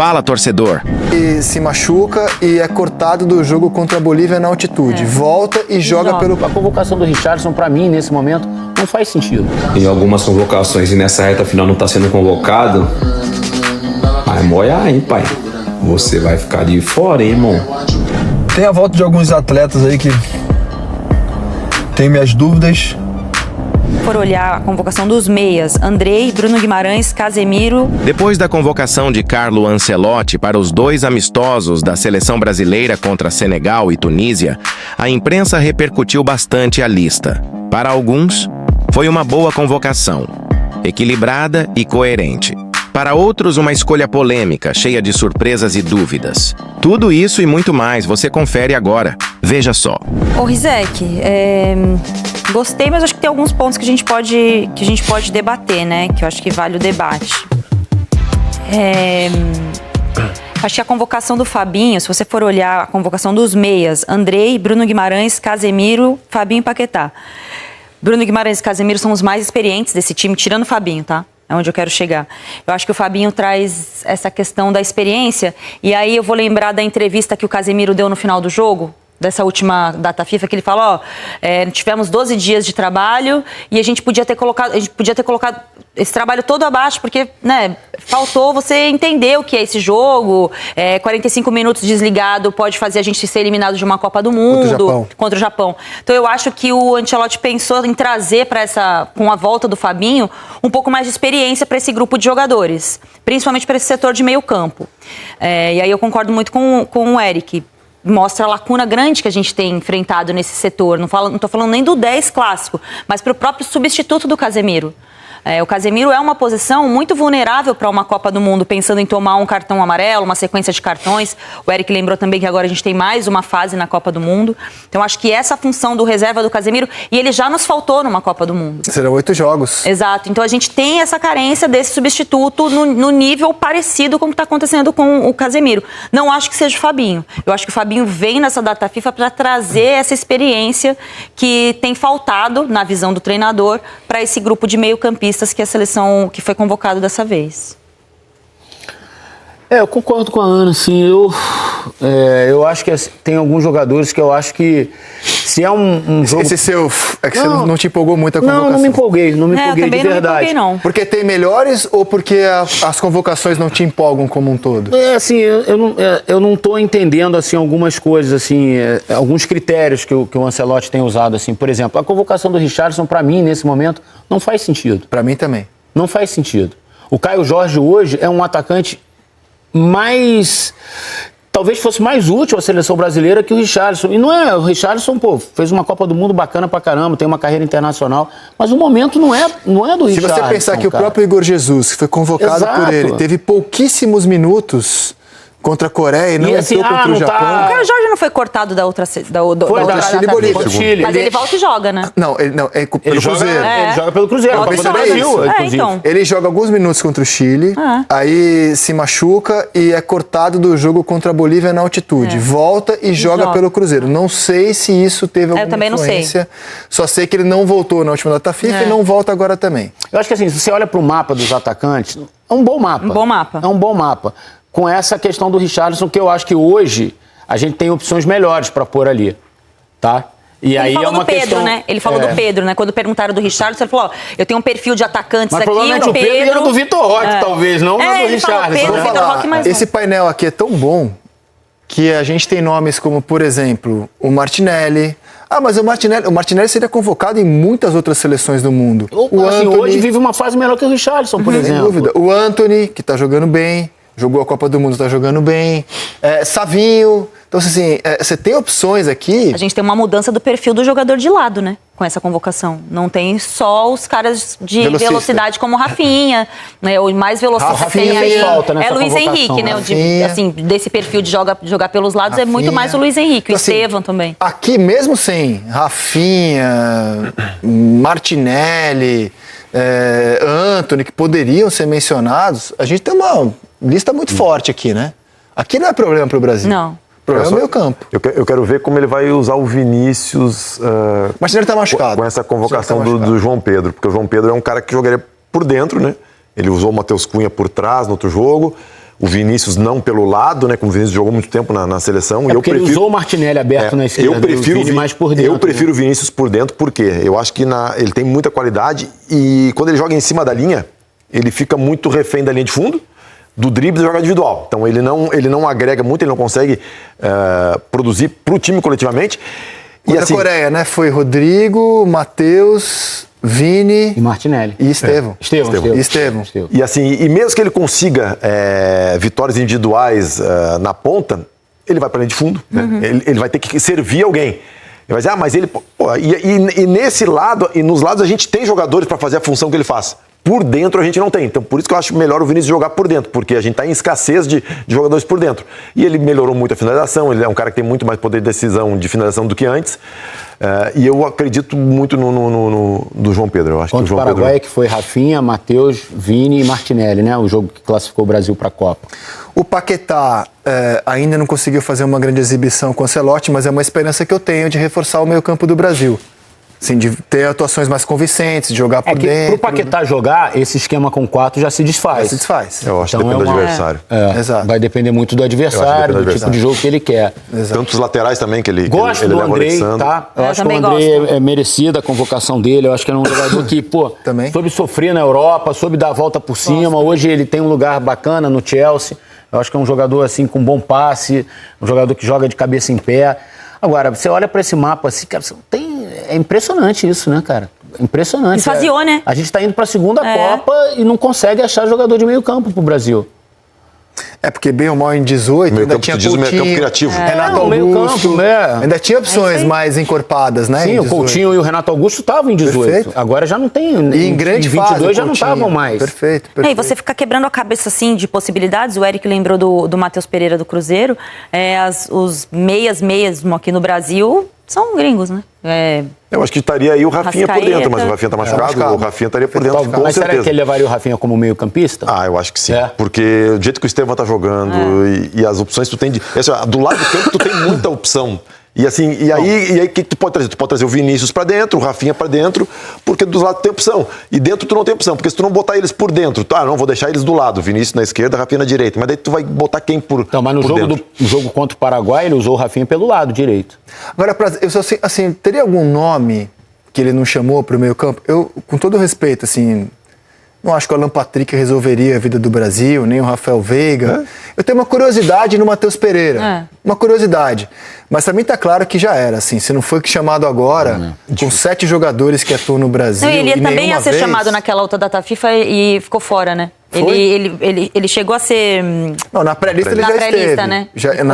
Fala, torcedor. E se machuca e é cortado do jogo contra a Bolívia na altitude. Volta e joga pelo... A convocação do Richarlison, para mim, nesse momento, não faz sentido. Em algumas convocações e nessa reta final não está sendo convocado, vai moiar, hein, pai? Você vai ficar de fora, hein, irmão? Tem a volta de alguns atletas aí que tem minhas dúvidas. For olhar a convocação dos meias, Andrei, Bruno Guimarães, Casemiro. Depois da convocação de Carlo Ancelotti para os 2 amistosos da seleção brasileira contra Senegal e Tunísia, a imprensa repercutiu bastante a lista. Para alguns, foi uma boa convocação, equilibrada e coerente. Para outros, uma escolha polêmica, cheia de surpresas e dúvidas. Tudo isso e muito mais você confere agora. Veja só. Ô Rizek, gostei, mas acho que tem alguns pontos que a gente pode debater, né? Que eu acho que vale o debate. Acho que a convocação do Fabinho, se você for olhar a convocação dos meias, Andrei, Bruno Guimarães, Casemiro, Fabinho e Paquetá. Bruno Guimarães e Casemiro são os mais experientes desse time, tirando o Fabinho, tá? É onde eu quero chegar. Eu acho que o Fabinho traz essa questão da experiência, e aí eu vou lembrar da entrevista que o Casemiro deu no final do jogo, dessa última data FIFA, que ele falou, tivemos 12 dias de trabalho e a gente podia ter colocado esse trabalho todo abaixo, porque, né, faltou você entender o que é esse jogo. 45 minutos desligado pode fazer a gente ser eliminado de uma Copa do Mundo contra o Japão. Então eu acho que o Ancelotti pensou em trazer com a volta do Fabinho, um pouco mais de experiência para esse grupo de jogadores, principalmente para esse setor de meio campo. E aí eu concordo muito com o Eric. Mostra a lacuna grande que a gente tem enfrentado nesse setor. Não estou falando nem do 10 clássico, mas para o próprio substituto do Casemiro. O Casemiro é uma posição muito vulnerável para uma Copa do Mundo, pensando em tomar um cartão amarelo, uma sequência de cartões. O Eric lembrou também que agora a gente tem mais uma fase na Copa do Mundo. Então acho que essa função do reserva do Casemiro, e ele já nos faltou numa Copa do Mundo. Serão 8 jogos. Exato. Então a gente tem essa carência desse substituto no nível parecido com o que está acontecendo com o Casemiro. Não acho que seja o Fabinho. Eu acho que o Fabinho vem nessa data FIFA para trazer essa experiência que tem faltado, na visão do treinador, para esse grupo de meio-campistas que a seleção que foi convocado dessa vez. Eu concordo com a Ana, assim, eu acho que tem alguns jogadores que eu acho que se é um jogo... Esse seu... É que você não te empolgou muito a convocação. Não me empolguei de verdade. Não me empolguei, não. Porque tem melhores ou porque as convocações não te empolgam como um todo? Assim, eu não estou entendendo, assim, algumas coisas, assim, alguns critérios que o Ancelotti tem usado, assim. Por exemplo, a convocação do Richarlison, para mim, nesse momento, não faz sentido. Para mim também. Não faz sentido. O Caio Jorge hoje é um atacante talvez fosse mais útil à seleção brasileira que o Richarlison. E não é, o Richarlison, fez uma Copa do Mundo bacana pra caramba, tem uma carreira internacional, mas o momento não é do Richarlison. Se você pensar que o próprio Igor Jesus, que foi convocado por ele, teve pouquíssimos minutos contra a Coreia e não entrou contra o Japão. O Caio Jorge não foi cortado da outra Chile e Bolívia. Mas ele volta e joga, né? Não, pelo Cruzeiro. Ele joga pelo Cruzeiro. Então. Ele joga alguns minutos contra o Chile, aí se machuca e é cortado do jogo contra a Bolívia na altitude. Volta e joga pelo Cruzeiro. Não sei se isso teve alguma influência. Só sei que ele não voltou na última data FIFA e não volta agora também. Eu acho que assim, se você olha para o mapa dos atacantes, é um bom mapa. É um bom mapa. Com essa questão do Richarlison, que eu acho que hoje a gente tem opções melhores para pôr ali, tá? E aí falou é uma do Pedro, questão... né? Ele falou do Pedro, né? Quando perguntaram do Richarlison, ele falou, eu tenho um perfil de atacantes mas aqui, provavelmente o Pedro era do Vitor Roque, talvez, não do Richarlison. Esse painel aqui é tão bom que a gente tem nomes como, por exemplo, o Martinelli. Mas o Martinelli seria convocado em muitas outras seleções do mundo. O Antony, hoje vive uma fase melhor que o Richarlison, por exemplo. Sem dúvida. O Antony, que tá jogando bem. Jogou a Copa do Mundo, está jogando bem. Savinho. Então, assim, você tem opções aqui. A gente tem uma mudança do perfil do jogador de lado, né? Com essa convocação. Não tem só os caras de velocidade como o Rafinha, né? O mais velocista que tem aí é Luiz Henrique, né? Desse perfil de jogar pelos lados Rafinha. É muito mais o Luiz Henrique, o Estevam também. Aqui, mesmo sem Rafinha, Martinelli, Antony, que poderiam ser mencionados, a gente tem uma lista muito forte aqui, né? Aqui não é problema para o Brasil. Não. O problema é o meio campo. Eu quero ver como ele vai usar o Vinícius Martinelli está machucado. Com essa convocação do João Pedro, porque o João Pedro é um cara que jogaria por dentro, né? Ele usou o Matheus Cunha por trás no outro jogo. o Vinícius não pelo lado, né? Como o Vinícius jogou muito tempo na seleção. E eu prefiro, ele usou o Martinelli aberto na esquerda. Eu prefiro o Vini mais por dentro. Eu prefiro o Vinícius por dentro, porque eu acho que ele tem muita qualidade e quando ele joga em cima da linha, ele fica muito refém da linha de fundo, do drible e joga individual. Então ele não agrega muito, ele não consegue produzir para o time coletivamente. Contra a Coreia, né? Foi Rodrigo, Matheus, Vini... E Martinelli. E Estevão. Estevão. E assim, e mesmo que ele consiga vitórias individuais na ponta, ele vai para a linha de fundo. Né? Ele vai ter que servir alguém. Ele vai dizer, mas ele... Pô, e nesse lado, e nos lados a gente tem jogadores para fazer a função que ele faz. Por dentro a gente não tem. Então, por isso que eu acho melhor o Vinícius jogar por dentro, porque a gente está em escassez de jogadores por dentro. E ele melhorou muito a finalização, ele é um cara que tem muito mais poder de decisão de finalização do que antes. E eu acredito muito no João Pedro. Eu acho contra que o João o Paraguai, Pedro... que foi Rafinha, Matheus, Vini e Martinelli, né? O jogo que classificou o Brasil para a Copa. O Paquetá ainda não conseguiu fazer uma grande exibição com o Ancelotti, mas é uma esperança que eu tenho de reforçar o meio-campo do Brasil. Assim, de ter atuações mais convincentes, de jogar por dentro. Pro Paquetá jogar, esse esquema com 4 já se desfaz. Se desfaz. Eu acho que depende do adversário. Exato. Vai depender muito do adversário, do tipo de jogo que ele quer. Exato. Tanto os laterais também, que ele gosto ele do leva Andrei, Alexandre. tá? Eu acho que o Andrei é merecida a convocação dele. Eu acho que ele é um jogador que, soube sofrer na Europa, soube dar a volta por cima. Hoje ele tem um lugar bacana no Chelsea. Eu acho que é um jogador assim com bom passe, um jogador que joga de cabeça em pé. Agora, você olha para esse mapa assim, cara, é impressionante isso, né, cara? Impressionante. Esvaziou, né? A gente tá indo pra segunda Copa e não consegue achar jogador de meio campo pro Brasil. Porque bem ou mal em 18 ainda tinha Coutinho, meio campo criativo. Renato Augusto, ainda tinha opções mais encorpadas, né? Sim, o Coutinho e o Renato Augusto estavam em 18. Perfeito. Agora já não tem. E em grande 22 fase, já não estavam mais. Perfeito. E você fica quebrando a cabeça assim de possibilidades. O Eric lembrou do Matheus Pereira do Cruzeiro. Os meias aqui no Brasil são gringos, né? Eu acho que estaria aí o Rafinha por dentro, mas o Rafinha tá machucado, o Rafinha estaria por dentro, com certeza. Mas será que ele levaria o Rafinha como meio campista? Eu acho que sim, porque o jeito que o Estevão tá jogando e as opções que tu tem do lado do campo tu tem muita opção. E assim, e aí o que tu pode trazer? Tu pode trazer o Vinícius pra dentro, o Rafinha pra dentro, porque dos lados tem opção. E dentro tu não tem opção, porque se tu não botar eles por dentro, não, vou deixar eles do lado, Vinícius na esquerda, Rafinha na direita. Mas daí tu vai botar quem por dentro? Mas no jogo contra o Paraguai, ele usou o Rafinha pelo lado direito. Agora, eu só assim, teria algum nome que ele não chamou pro meio campo? Eu, com todo respeito, assim... Não acho que o Alan Patrick resolveria a vida do Brasil, nem o Rafael Veiga. Eu tenho uma curiosidade no Matheus Pereira. Uma curiosidade. Mas pra mim tá claro que já era, assim. Se não foi chamado agora, com 7 jogadores que atuam no Brasil. Não, ele também ia ser chamado naquela outra data FIFA e ficou fora, né? Ele chegou a ser... Não, na pré-lista ele já esteve. Né?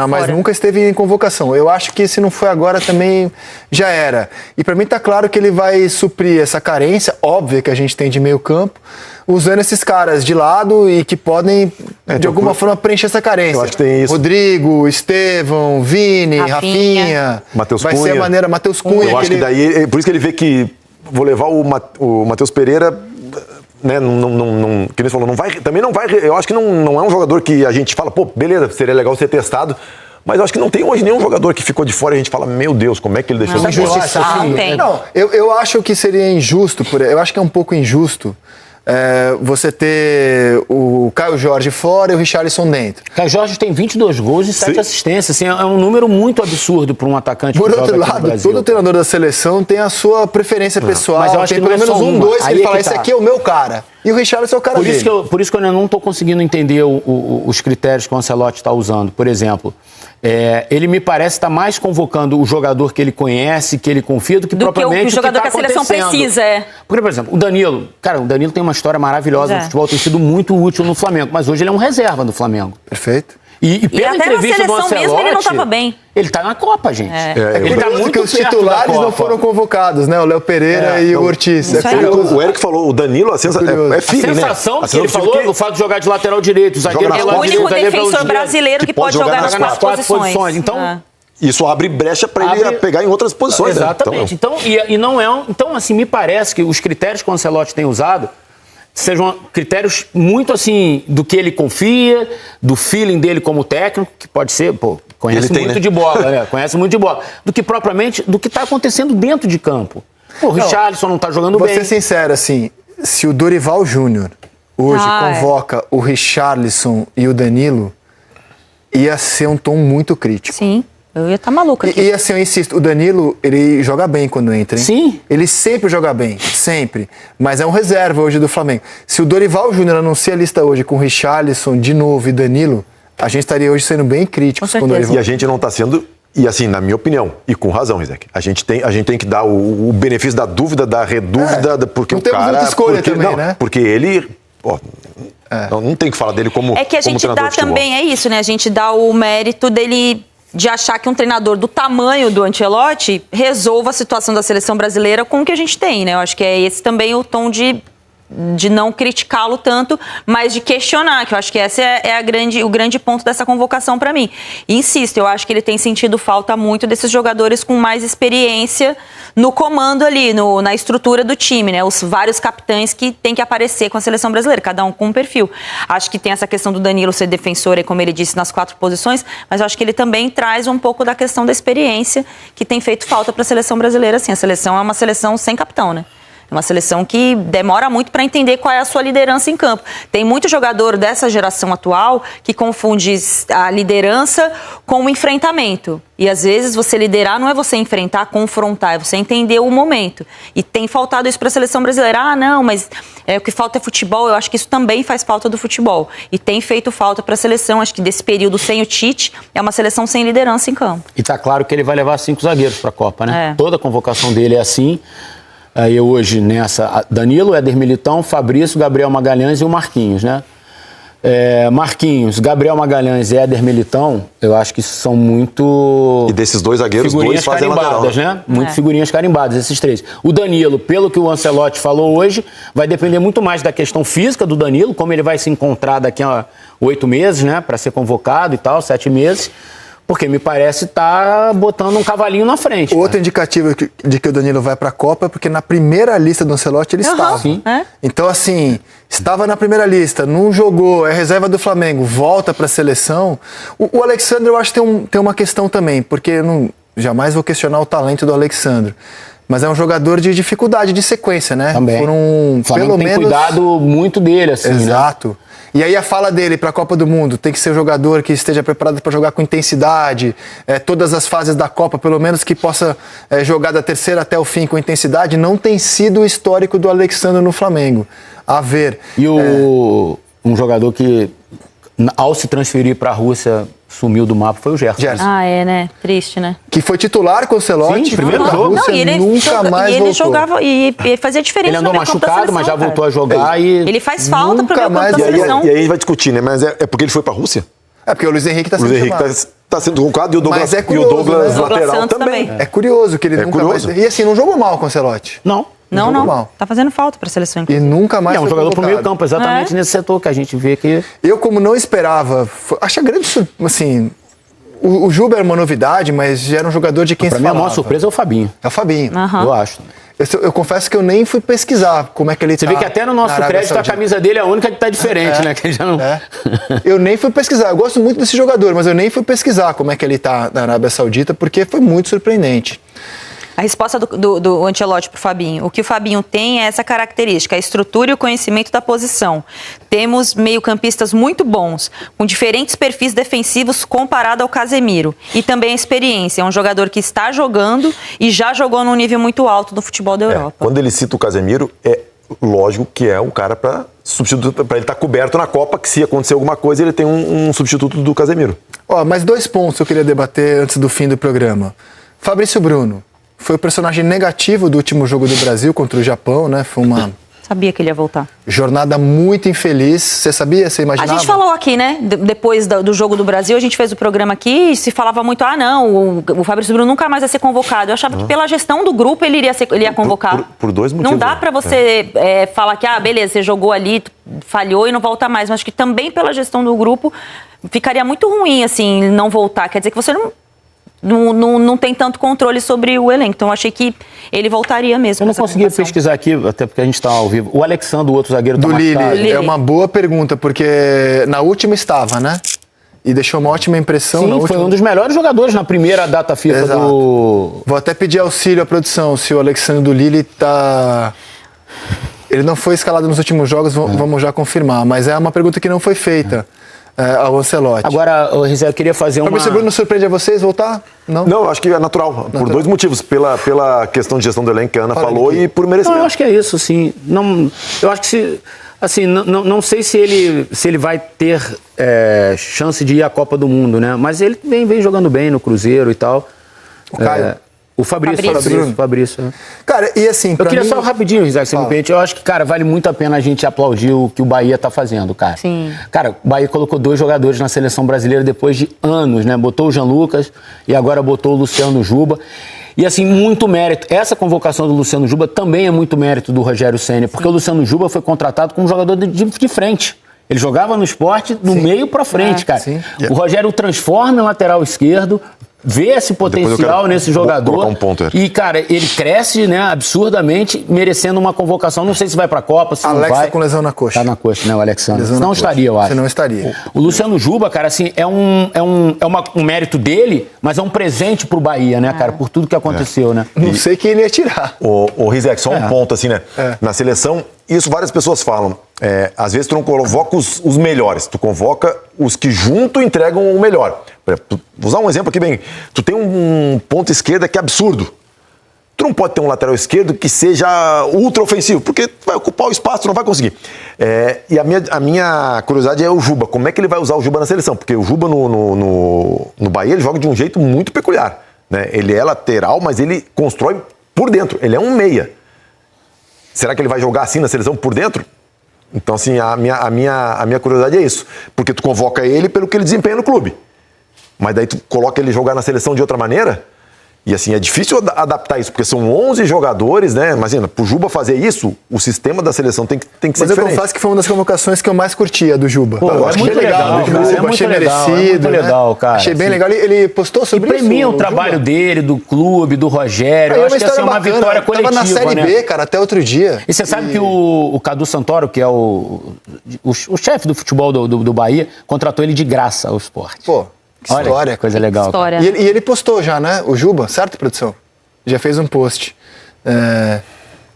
Mas nunca esteve em convocação. Eu acho que se não foi agora também já era. E pra mim tá claro que ele vai suprir essa carência óbvia que a gente tem de meio campo, usando esses caras de lado e que podem, de alguma forma, preencher essa carência. Eu acho que tem isso. Rodrigo, Estevão, Vini, Rafinha. Matheus Cunha. Vai ser a maneira... Matheus Cunha. Eu acho que daí... Por isso que ele vê que... Vou levar o Matheus Pereira... Né, que nem você falou, também não vai. Eu acho que não é um jogador que a gente fala, beleza, seria legal ser testado. Mas eu acho que não tem hoje nenhum jogador que ficou de fora e a gente fala, meu Deus, como é que ele deixou de fora? Eu acho que seria injusto, eu acho que é um pouco injusto você ter o Caio Jorge fora e o Richarlison dentro. Caio Jorge tem 22 gols e 7 assistências. Assim, é um número muito absurdo para um atacante. Por outro lado, todo treinador da seleção tem a sua preferência pessoal. Mas eu acho que pelo menos dois que ele fala, esse aqui é o meu cara. E o Richarlison é o cara dele. Por isso que eu não estou conseguindo entender os critérios que o Ancelotti está usando. Por exemplo, ele me parece estar mais convocando o jogador que ele conhece, que ele confia, do que propriamente o jogador que a seleção precisa. Porque, por exemplo, o Danilo. Cara, o Danilo tem uma história maravilhosa no futebol, tem sido muito útil no Flamengo, mas hoje ele é um reserva do Flamengo. Perfeito. E pela até entrevista na seleção do Ancelotti, mesmo ele não estava bem. Ele tá na Copa, gente. Ele tá muito que os titulares não foram convocados, né? O Léo Pereira e o Ortiz. O Eric falou, o Danilo, a sensação a sensação que ele falou, o fato de jogar de lateral direito, zagueiro é o único defensor brasileiro que pode jogar nas 4 posições. Então, isso abre brecha para ele pegar em outras posições. Exatamente. Né? Então, assim, me parece que os critérios que o Ancelotti tem usado sejam critérios muito assim do que ele confia, do feeling dele como técnico, que pode ser, conhece muito de bola, né? Conhece muito de bola, do que propriamente do que está acontecendo dentro de campo. O Richarlison não está jogando bem. Vou ser sincero, assim, se o Dorival Júnior hoje convoca o Richarlison e o Danilo, ia ser um tom muito crítico. Sim, eu ia estar maluca aqui. E assim, eu insisto, o Danilo, ele joga bem quando entra, hein? Sim. Ele sempre joga bem, sempre. Mas é um reserva hoje do Flamengo. Se o Dorival Júnior anuncia a lista hoje com o Richarlison de novo e Danilo, a gente estaria hoje sendo bem críticos com o Dorival. E a gente não está sendo... E assim, na minha opinião, e com razão, Rizek, a gente tem que dar o benefício da dúvida, da redúvida, porque não o cara... Não temos muita escolha também, né? Porque ele... Não tem que falar dele como É que a gente dá também, é isso, né? A gente dá o mérito dele de achar que um treinador do tamanho do Ancelotti resolva a situação da seleção brasileira com o que a gente tem, né? Eu acho que é esse também o tom de não criticá-lo tanto, mas de questionar, que eu acho que esse é o grande ponto dessa convocação para mim. E insisto, eu acho que ele tem sentido falta muito desses jogadores com mais experiência no comando ali, na estrutura do time, né? Os vários capitães que tem que aparecer com a seleção brasileira, cada um com um perfil. Acho que tem essa questão do Danilo ser defensor, como ele disse, nas 4 posições, mas eu acho que ele também traz um pouco da questão da experiência que tem feito falta para a seleção brasileira. Assim, a seleção é uma seleção sem capitão, né? É uma seleção que demora muito para entender qual é a sua liderança em campo. Tem muito jogador dessa geração atual que confunde a liderança com o enfrentamento. E às vezes você liderar não é você enfrentar, confrontar, é você entender o momento. E tem faltado isso para a seleção brasileira. Ah, não, mas o que falta é futebol. Eu acho que isso também faz falta do futebol. E tem feito falta para a seleção. Acho que desse período sem o Tite, é uma seleção sem liderança em campo. E tá claro que ele vai levar 5 zagueiros para a Copa, né? Toda a convocação dele é assim. Aí hoje nessa, Danilo, Éder Militão, Fabrício, Gabriel Magalhães e o Marquinhos, né? Marquinhos, Gabriel Magalhães e Éder Militão, eu acho que são muito... E desses 2 zagueiros, figurinhas 2 fazem carimbadas, lateral, né? Muito figurinhas carimbadas, esses 3. O Danilo, pelo que o Ancelotti falou hoje, vai depender muito mais da questão física do Danilo, como ele vai se encontrar daqui a 8 meses, né? Para ser convocado e tal, 7 meses. Porque me parece estar botando um cavalinho na frente. Outro indicativo de que o Danilo vai para a Copa é porque na primeira lista do Ancelotti ele estava. Sim. Então, assim, estava na primeira lista, não jogou, é reserva do Flamengo, volta para a seleção. O Alexandre, eu acho que tem uma questão também, porque eu jamais vou questionar o talento do Alexandre. Mas é um jogador de dificuldade de sequência, né? Também. O Flamengo tem cuidado muito dele, assim. Exato. Né? E aí a fala dele para a Copa do Mundo tem que ser um jogador que esteja preparado para jogar com intensidade, todas as fases da Copa, pelo menos que possa jogar da terceira até o fim com intensidade, não tem sido o histórico do Alexandre no Flamengo. A ver. E um jogador que, ao se transferir para a Rússia, sumiu do mapa foi o Gerson. Ah, né? Triste, né? Que foi titular com o Ancelotti. Sim, primeiro jogo. Rússia, e ele nunca mais ele voltou. jogava e fazia diferença. Ele andou no meio campo da machucado, seleção, mas já cara. voltou a jogar e... Ele faz falta pro meio campo da E seleção. aí a gente vai discutir, né? Mas é porque ele foi pra Rússia? É porque o Luiz Henrique está O sendo Luiz Henrique chamado. tá sendo convocado e o Douglas, Mas é curioso, Douglas né? lateral Santos também. É curioso que ele nunca curioso. mais... E assim, não jogou mal com o Ancelotti. Não. Não. Tá fazendo falta pra seleção. E nunca mais É um foi jogador pro convocado. meio campo, exatamente nesse setor que a gente vê que... Eu, como não esperava, acho a grande... Assim, o Juba era uma novidade, mas já era um jogador de quem se Pra mim, a falava. maior surpresa é o Fabinho. É o Fabinho. Eu acho. Eu confesso que eu nem fui pesquisar como é que ele Você tá. vê que até no nosso crédito a camisa dele é a única que tá diferente, né? Que já não... Eu nem fui pesquisar. Eu gosto muito desse jogador, mas eu nem fui pesquisar como é que ele tá na Arábia Saudita, porque foi muito surpreendente. A resposta do Ancelotti pro Fabinho. O que o Fabinho tem é essa característica, a estrutura e o conhecimento da posição. Temos meio-campistas muito bons, com diferentes perfis defensivos comparado ao Casemiro. E também a experiência. É um jogador que está jogando e já jogou num nível muito alto no futebol da Europa. Quando ele cita o Casemiro, é lógico que é um cara para substituto, para ele estar coberto na Copa, que se acontecer alguma coisa, ele tem um substituto do Casemiro. Mais 2 pontos eu queria debater antes do fim do programa. Fabrício Bruno. Foi o personagem negativo do último jogo do Brasil contra o Japão, né? Foi uma... Sabia que ele ia voltar. Jornada muito infeliz. Você sabia? Você imaginava? A gente falou aqui, né? Depois do jogo do Brasil, a gente fez o programa aqui e se falava muito, o Fabrício Bruno nunca mais ia ser convocado. Eu achava que pela gestão do grupo ele ia convocar. Por 2 motivos. Não dá pra você falar que, beleza, você jogou ali, falhou e não volta mais. Mas acho que também pela gestão do grupo ficaria muito ruim, assim, não voltar. Quer dizer que você não tem tanto controle sobre o elenco. Então, eu achei que ele voltaria mesmo. Eu não consegui pesquisar aqui, até porque a gente está ao vivo. O Alexandre, o outro zagueiro do Lille. É uma boa pergunta, porque na última estava, né? E deixou uma ótima impressão. Sim, foi um dos melhores jogadores na primeira data FIFA. Exato. Vou até pedir auxílio à produção, se o Alexandre do Lille tá Ele não foi escalado nos últimos jogos, vamos já confirmar. Mas é uma pergunta que não foi feita ao Ancelotti. Agora, Rizé, eu queria fazer uma... Fabrício Bruno surpreende a vocês voltar? Não, eu acho que é natural. Por 2 motivos. Pela questão de gestão do elenco que a Ana falou e por merecimento. Não, eu acho que é isso, assim. Não, eu acho que se... Assim, não sei se ele vai ter chance de ir à Copa do Mundo, né? Mas ele vem jogando bem no Cruzeiro e tal. O Caio? O Fabrício. Cara, e assim, eu queria só rapidinho, Rizé, se me permite. Eu acho que, cara, vale muito a pena a gente aplaudir o que o Bahia tá fazendo, cara. Sim. Cara, o Bahia colocou 2 jogadores na seleção brasileira depois de anos, né? Botou o Jean Lucas e agora botou o Luciano Juba. E assim, muito mérito. Essa convocação do Luciano Juba também é muito mérito do Rogério Ceni, porque o Luciano Juba foi contratado como jogador de frente. Ele jogava no esporte do meio pra frente, cara. Sim. O Rogério o transforma em lateral esquerdo, vê esse potencial nesse jogador. Um ponto, e, cara, ele cresce, né, absurdamente, merecendo uma convocação. Não sei se vai pra Copa, se Alex não vai. Tá com lesão na coxa. Tá na coxa, né, o Alexandre? Não estaria, eu acho. Você não estaria. O Luciano Juba, cara, assim, é um mérito dele, mas é um presente pro Bahia, né, cara, por tudo que aconteceu, né? Não sei quem ele ia tirar. O Rizek, só um ponto, assim, né? Na seleção, isso várias pessoas falam. Às vezes tu não convoca os melhores, tu convoca os que junto entregam o melhor. Vou usar um exemplo aqui bem. Tu tem um ponto esquerda que é absurdo. Tu não pode ter um lateral esquerdo que seja ultra ofensivo, porque tu vai ocupar o espaço, tu não vai conseguir. E a minha curiosidade é o Juba. Como é que ele vai usar o Juba na seleção? Porque o Juba no Bahia, ele joga de um jeito muito peculiar, né? Ele é lateral, mas ele constrói por dentro. Ele é um meia. Será que ele vai jogar assim na seleção por dentro? Então, assim, a minha curiosidade é isso. Porque tu convoca ele pelo que ele desempenha no clube. Mas daí tu coloca ele jogar na seleção de outra maneira. E assim, é difícil adaptar isso, porque são 11 jogadores, né? Imagina, pro Juba fazer isso, o sistema da seleção tem que ser diferente. Mas eu confesso que foi uma das convocações que eu mais curtia do Juba. Pô, eu achei muito legal, achei merecido, muito legal, cara. Achei bem legal. Ele postou sobre isso. E premia o trabalho dele, do clube, do Rogério. Eu acho que essa é uma vitória coletiva, tava na Série B, cara, até outro dia. E você sabe que o Cadu Santoro, que é o chefe do futebol do Bahia, contratou ele de graça ao esporte. Pô. História. Olha, que coisa legal. História. E ele postou já, né? O Juba, certo, produção? Já fez um post.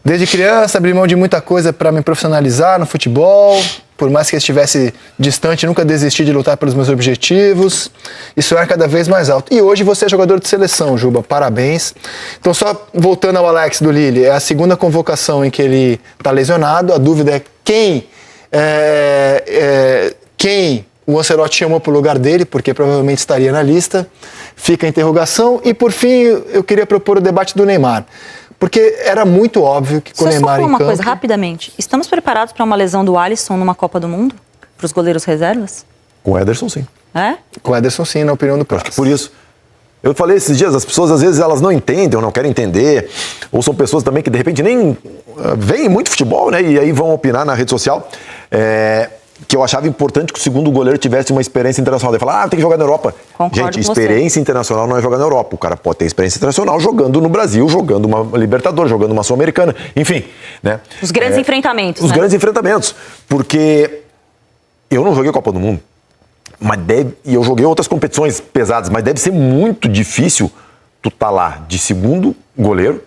Desde criança, abri mão de muita coisa para me profissionalizar no futebol. Por mais que eu estivesse distante, nunca desisti de lutar pelos meus objetivos. Isso é cada vez mais alto. E hoje você é jogador de seleção, Juba. Parabéns. Então, só voltando ao Alex do Lille, é a segunda convocação em que ele está lesionado. A dúvida é quem o Ancelotti chamou para o lugar dele, porque provavelmente estaria na lista. Fica a interrogação. E, por fim, eu queria propor o debate do Neymar. Porque era muito óbvio que com o Neymar em campo... Só uma coisa, rapidamente. Estamos preparados para uma lesão do Alisson numa Copa do Mundo? Para os goleiros reservas? Com o Ederson, sim. É? Com o Ederson, sim, na opinião do Praça. Acho que por isso. Eu falei esses dias, as pessoas às vezes elas não entendem ou não querem entender, ou são pessoas também que de repente nem veem muito futebol, né? E aí vão opinar na rede social. Que eu achava importante que o segundo goleiro tivesse uma experiência internacional. Daí falar, tem que jogar na Europa. Concordo. Gente, experiência internacional não é jogar na Europa. O cara pode ter experiência internacional jogando no Brasil, jogando uma Libertadores, jogando uma Sul-Americana, enfim. Né? Os grandes enfrentamentos. Os grandes enfrentamentos. Porque eu não joguei Copa do Mundo, e eu joguei outras competições pesadas, mas deve ser muito difícil tu tá lá de segundo goleiro,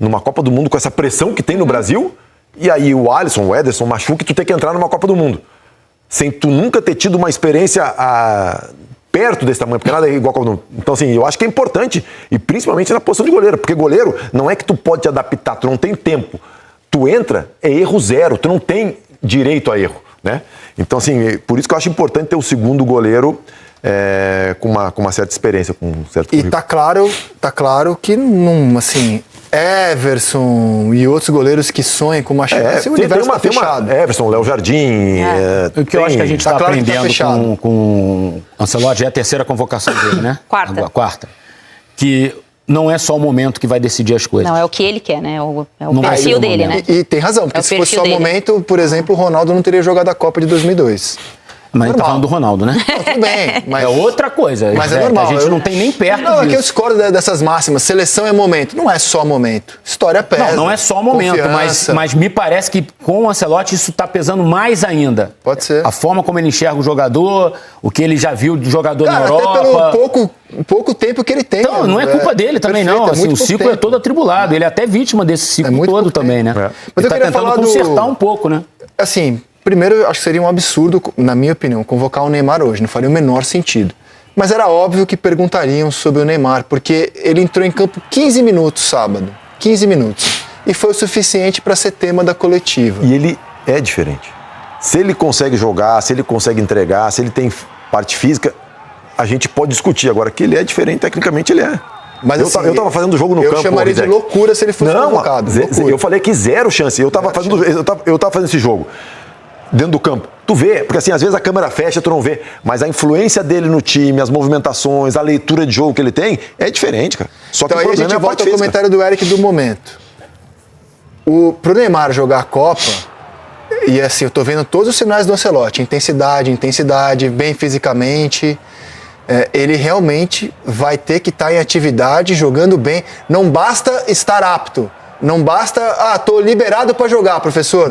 numa Copa do Mundo com essa pressão que tem no Brasil, e aí o Alisson, o Ederson machuca e tu tem que entrar numa Copa do Mundo. Sem tu nunca ter tido uma experiência perto desse tamanho, porque nada é igual ao... Então, assim, eu acho que é importante, e principalmente na posição de goleiro, porque goleiro não é que tu pode te adaptar, tu não tem tempo. Tu entra, é erro zero, tu não tem direito a erro, né? Então, assim, por isso que eu acho importante ter o segundo goleiro com uma certa experiência, com um certo... E tá claro que, assim... Everson e outros goleiros que sonham com uma chance, o universo tá fechado. Everson, Léo Jardim... O que eu acho que a gente está aprendendo com o Ancelotti é a terceira convocação dele, né? Quarta. Que não é só o momento que vai decidir as coisas. Não, é o que ele quer, né? É o perfil dele, né? E tem razão, porque se fosse só o momento, por exemplo, o Ronaldo não teria jogado a Copa de 2002. Mas tá falando do Ronaldo, né? Não, tudo bem. Mas... é outra coisa. Mas é normal. A gente não tem nem perto disso. Não, é que eu discordo dessas máximas. Seleção é momento. Não é só momento. História pesa. Não é só momento, mas me parece que com o Ancelotti isso tá pesando mais ainda. Pode ser. A forma como ele enxerga o jogador, o que ele já viu de jogador na Europa. Até pelo pouco tempo que ele tem. Então, não é culpa dele também, perfeito, não. Assim, o ciclo é todo atribulado. Ele é até vítima desse ciclo todo também, né? Mas ele tá tentando consertar um pouco, né? Assim, primeiro, eu acho que seria um absurdo, na minha opinião, convocar o Neymar hoje. Não faria o menor sentido. Mas era óbvio que perguntariam sobre o Neymar, porque ele entrou em campo 15 minutos sábado. 15 minutos. E foi o suficiente para ser tema da coletiva. E ele é diferente. Se ele consegue jogar, se ele consegue entregar, se ele tem parte física, a gente pode discutir. Agora, que ele é diferente, tecnicamente ele é. Mas assim, eu tava fazendo o jogo no campo. Eu chamaria de loucura se ele fosse convocado. Eu falei que zero chance. Eu tava fazendo esse jogo dentro do campo. Tu vê, porque assim, às vezes a câmera fecha, tu não vê. Mas a influência dele no time, as movimentações, a leitura de jogo que ele tem, é diferente, cara. Só que então aí a gente volta ao comentário do Eric do momento. Pro Neymar jogar a Copa, e assim, eu tô vendo todos os sinais do Ancelotti. Intensidade, bem fisicamente. Ele realmente vai ter que estar em atividade, jogando bem. Não basta estar apto. Não basta, tô liberado para jogar, professor.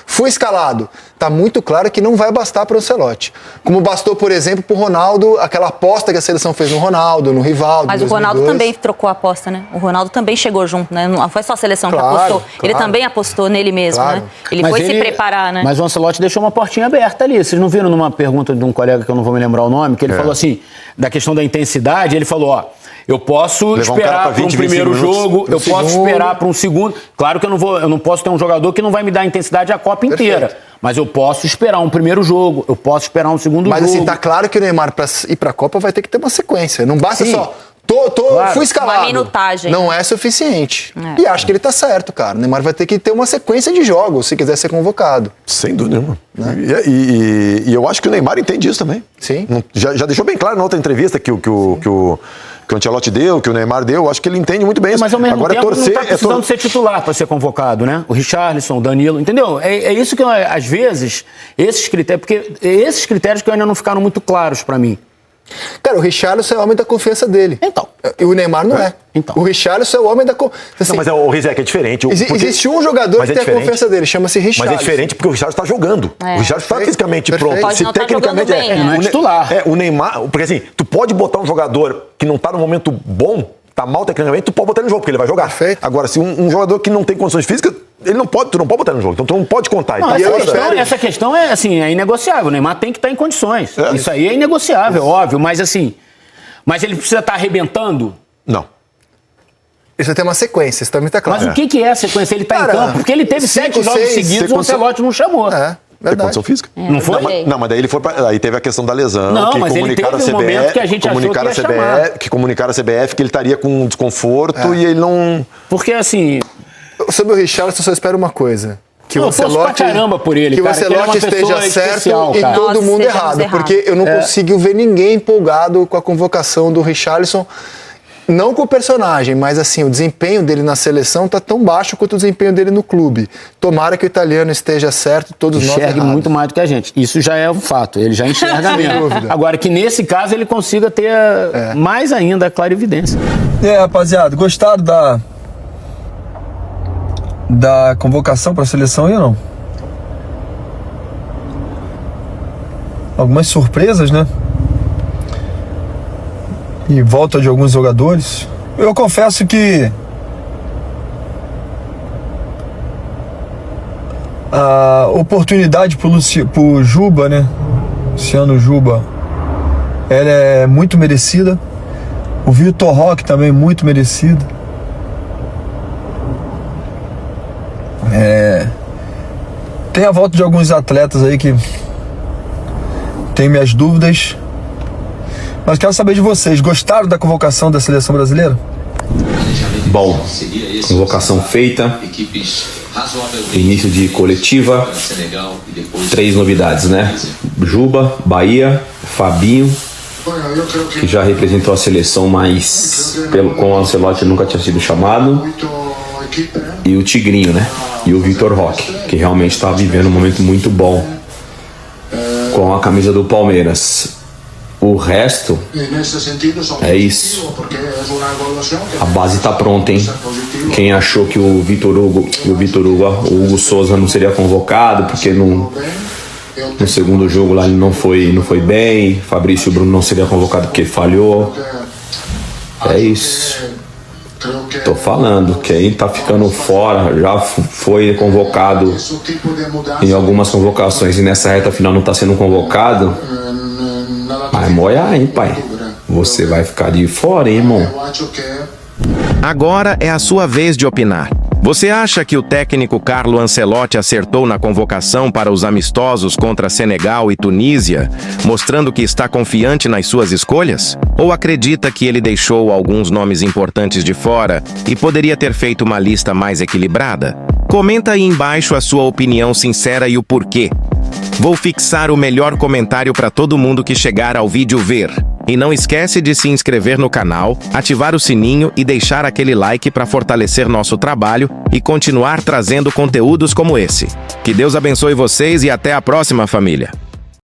Fui escalado. Tá muito claro que não vai bastar para o Ancelotti. Como bastou, por exemplo, pro Ronaldo, aquela aposta que a seleção fez no Ronaldo, no Rivaldo. Mas o Ronaldo também trocou a aposta, né? O Ronaldo também chegou junto, né? Não foi só a seleção que apostou. Claro. Ele também apostou nele mesmo, né? Ele foi se preparar, né? Mas o Ancelotti deixou uma portinha aberta ali. Vocês não viram numa pergunta de um colega que eu não vou me lembrar o nome, que ele falou assim, da questão da intensidade, ele falou, eu posso esperar para um primeiro jogo, eu posso esperar para um segundo. Claro que eu não posso ter um jogador que não vai me dar intensidade a Copa inteira. Mas eu posso esperar um primeiro jogo, eu posso esperar um segundo jogo. Mas assim, tá claro que o Neymar, para ir para a Copa, vai ter que ter uma sequência. Não basta só, fui escalado. Uma minutagem. Não é suficiente. E acho que ele tá certo, cara. O Neymar vai ter que ter uma sequência de jogos, se quiser ser convocado. Sem dúvida nenhuma. Né? E eu acho que o Neymar entende isso também. Sim. Já deixou bem claro na outra entrevista que o Ancelotti deu, que o Neymar deu, acho que ele entende muito bem isso. Mas ao mesmo tempo não tá precisando ser titular para ser convocado, né? O Richarlison, o Danilo, entendeu? É isso que, às vezes, esses critérios, porque esses critérios que ainda não ficaram muito claros para mim. Cara, o Richarlison é o homem da confiança dele. Então. E o Neymar não é. Então. O Richarlison é o homem da confiança. Assim, não, mas o Rizek é diferente. Existe um jogador que tem a confiança dele, chama-se Richarlison. Mas é diferente porque o Richarlison está jogando. O Richarlison está fisicamente pronto. Pode não tecnicamente bem, né? Não é titular. O Neymar, porque assim, tu pode botar um jogador que não está no momento bom, tá mal tecnicamente, tu pode botar ele no jogo, porque ele vai jogar. Perfeito. Agora, se um jogador que não tem condições físicas, tu não pode botar no jogo. Então tu não pode contar. Não, essa questão é assim, é inegociável. O Neymar tem que estar em condições. Isso aí é inegociável, óbvio, mas assim. Mas ele precisa estar arrebentando? Não. Isso tem uma sequência, isso também está claro. Mas o que é a sequência? Ele está em campo, porque ele teve 7 jogos seguidos, o Ancelotti não chamou. Verdade. Tem condição física? Não foi? Não, mas daí ele foi aí teve a questão da lesão. Não, mas ele teve um momento que a gente achou que ia chamar. Que comunicaram a CBF que ele estaria com desconforto e ele não... Porque assim... Sobre o Richarlison, eu só espero uma coisa. Que o Ancelotti, por ele, que o Ancelotti esteja certo e todo mundo errado. Porque eu não consigo ver ninguém empolgado com a convocação do Richarlison. Não com o personagem, mas assim, o desempenho dele na seleção tá tão baixo quanto o desempenho dele no clube. Tomara que o italiano esteja certo, todos nós errados. Muito mais do que a gente. Isso já é um fato, ele já enxerga mesmo. Agora que nesse caso ele consiga ter mais ainda a clarividência. Rapaziada, gostaram da convocação para a seleção aí ou não? Algumas surpresas, né? E volta de alguns jogadores. Eu confesso que a oportunidade pro Juba, né? Luciano Juba, ela é muito merecida. O Vitor Roque também muito merecido. Tem a volta de alguns atletas aí que tem minhas dúvidas. Mas quero saber de vocês, gostaram da convocação da seleção brasileira? Bom, convocação feita, início de coletiva, 3 novidades, né? Juba, Bahia, Fabinho, que já representou a seleção, mas com o Ancelotti nunca tinha sido chamado, e o Tigrinho, né? E o Vitor Roque, que realmente está vivendo um momento muito bom com com a camisa do Palmeiras. O resto é isso. A base tá pronta, hein? Quem achou que o Hugo Souza não seria convocado porque no segundo jogo lá ele não foi bem, Fabrício e Bruno não seria convocado porque falhou. É isso. Tô falando, quem tá ficando fora já foi convocado em algumas convocações e nessa reta final não tá sendo convocado. Mas moia, hein, pai? Você vai ficar de fora, hein, irmão? Agora é a sua vez de opinar. Você acha que o técnico Carlo Ancelotti acertou na convocação para os amistosos contra Senegal e Tunísia, mostrando que está confiante nas suas escolhas? Ou acredita que ele deixou alguns nomes importantes de fora e poderia ter feito uma lista mais equilibrada? Comenta aí embaixo a sua opinião sincera e o porquê. Vou fixar o melhor comentário para todo mundo que chegar ao vídeo ver. E não esquece de se inscrever no canal, ativar o sininho e deixar aquele like para fortalecer nosso trabalho e continuar trazendo conteúdos como esse. Que Deus abençoe vocês e até a próxima, família!